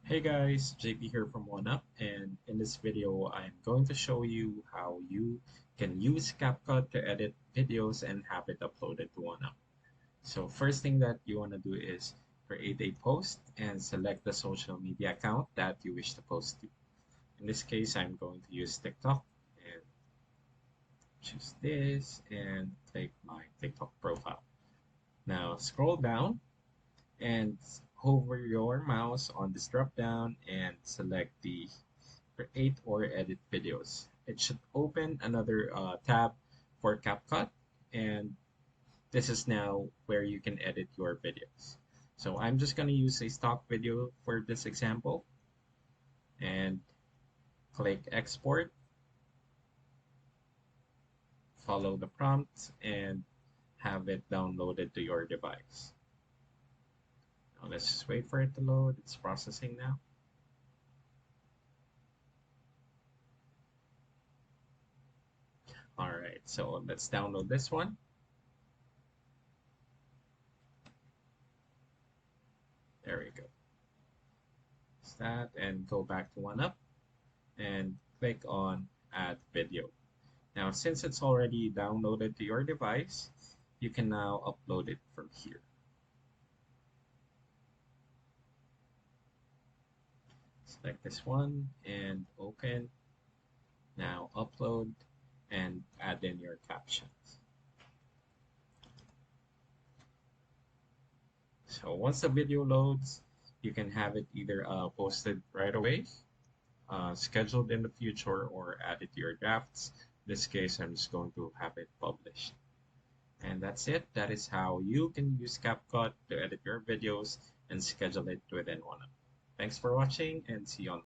Hey guys, JP here from OneUp, and in this video I'm going to show you how you can use CapCut to edit videos and have it uploaded to OneUp. So first thing that you want to do is create a post and select the social media account that you wish to post to. In this case, I'm going to use TikTok and choose this and click my TikTok profile. Now scroll down and hover your mouse on this drop down and select the create or edit videos. It should open another tab for CapCut, and this is now where you can edit your videos. So I'm just going to use a stock video for this example and click export, follow the prompt, and have it downloaded to your device. Now let's just wait for it to load. It's processing now. All right, so let's download this one. There we go. It's that, and go back to OneUp and click on add video. Now, since it's already downloaded to your device, you can now upload it from here. Select this one and open. Now upload and add in your captions. So once the video loads, you can have it either posted right away, scheduled in the future, or added to your drafts. In this case, I'm just going to have it published. And that's it. That is how you can use CapCut to edit your videos and schedule it within OneUp. Thanks for watching and see you on